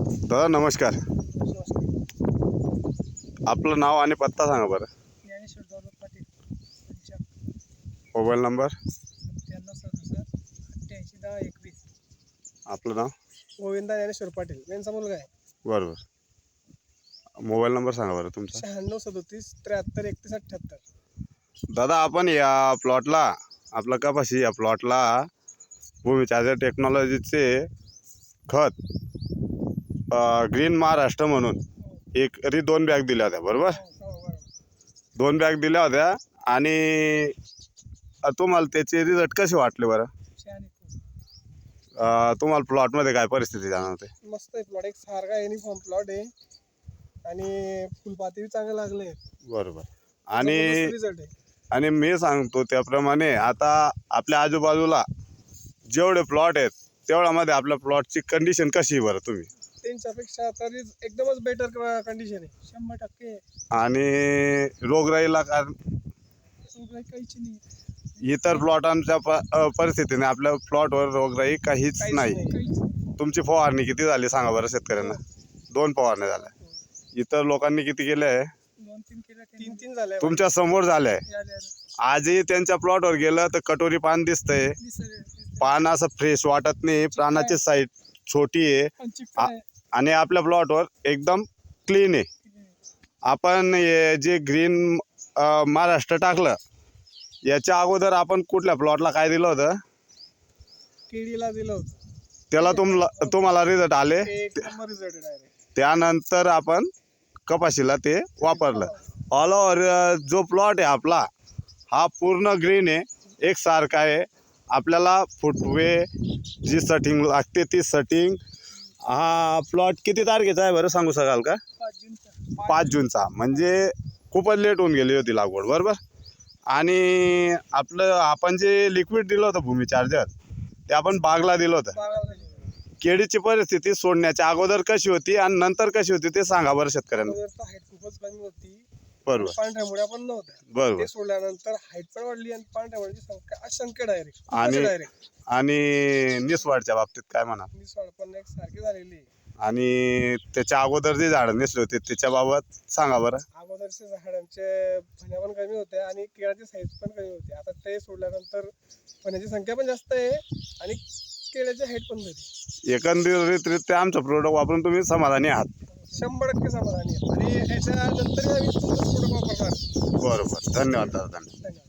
दादा नमस्कार. आपलं नाव आणि पत्ता सांगा बरं. ज्ञानेश्वर दौलत पाटील, पंचायत मोबाईल नंबर. 9767 88 10 21. आपलं नाव. गोविंदा ज्ञानेश्वर पाटील यांचा मुलगा आहे. बरोबर. मोबाईल नंबर सांगा बरं तुमचा. 96 37 73 31 78. दादा आपण या प्लॉटला आपला कपाशी या प्लॉटला भूमी चार्जर टेक्नॉलॉजीचे खत ग्रीन महाराष्ट्र म्हणून एकरी 2 बॅग दिल्या होत्या बरोबर. 2 बॅग दिल्या होत्या आणि तुम्हाला त्याचे रिझल्ट कसे वाटले बरं. तुम्हाला प्लॉटमध्ये काय परिस्थिती जाणवते. मस्त आहे प्लॉट, एक सारखा युनिफॉर्म प्लॉट आहे आणि फुलपाती चांगले लागले. बरोबर. आणि रिझल्ट आहे. आणि मी सांगतो त्याप्रमाणे आता आपल्या आजूबाजूला जेवढे प्लॉट आहेत तेवढ्यामध्ये आपल्या प्लॉटची कंडिशन कशी आहे बरं तुम्ही. त्यांच्यापेक्षा तरी एकदमच बेटर कंडिशन आहे 100%. आणि रोगराईला काहीच नाही. इतर प्लॉटांच्या परिस्थितीने आपल्या प्लॉटवर रोगराई काहीच नाही. तुमची फवारणी किती झाली सांगा बरं शेतकऱ्यांना. 2 फवारण्या झाल्या. इतर लोकांनी किती केल्या आहे. 3 झाले. तुमच्या समोर झाल्या. आजही त्यांच्या प्लॉटवर गेलं तर कटोरी पान दिसतंय. पान असं फ्रेश वाटत नाही. पानाची साईज छोटी आहे आणि आपल्या प्लॉटवर एकदम क्लीन आहे. आपण हे जे ग्रीन महाराष्ट्र टाकलं याच्या अगोदर आपण कुठल्या प्लॉटला काय दिलं होतं. केळीला दिलं होतं. त्याला तुम्हाला रिझल्ट आले. एक नंबर रिझल्ट आहे. त्यानंतर आपण कपाशीला ते वापरलं. ऑल ओव्हर जो प्लॉट आहे आपला हा पूर्ण ग्रीन आहे, एकसारखा आहे. आपल्याला फुटवे जी सेटिंग लागते ती सेटिंग. हा प्लॉट किती तारखेचा आहे बरं सांगू शकाल का. 5 जूनचा. म्हणजे खूपच लेट होऊन गेली होती लागवड बरोबर. आणि आपण जे लिक्विड दिलं होतं भूमी चार्जर ते आपण बागला दिलं होतं. केळीची परिस्थिती सोडण्याच्या अगोदर कशी होती आणि नंतर कशी होती ते सांगा बरं शेतकऱ्यांना. हाईट खूपच कमी होती. बरोबर. पांढऱ्या मुळ्या पण नव्हत्या. बरोबर. ते सोडल्यानंतर हाईट पण वाढली आणि पांढऱ्या मुळ्याची संख्या असंख्य डायरेक्ट. आणि निसवाडच्या बाबतीत काय म्हणा. निसवाड पण एक सारखी झालेली. आणि त्याच्या अगोदर जे झाडं नेसले होते त्याच्याबाबत सांगा बरं. अगोदरच्या झाडांचे फण्या पण कमी होत्या आणि केळाची साईज पण कमी होती. आता ते सोडल्यानंतर फण्याची संख्या पण जास्त आहे आणि केळ्याची हाईट पण झाली. एकंदरीतरित्या आमचं प्रोडक्ट वापरून तुम्ही समाधानी आहात. 100% समाधानी आहे. आणि याच्यानंतर प्रोडक्ट वापरणार. बरोबर. धन्यवाद दादा. धन्यवाद.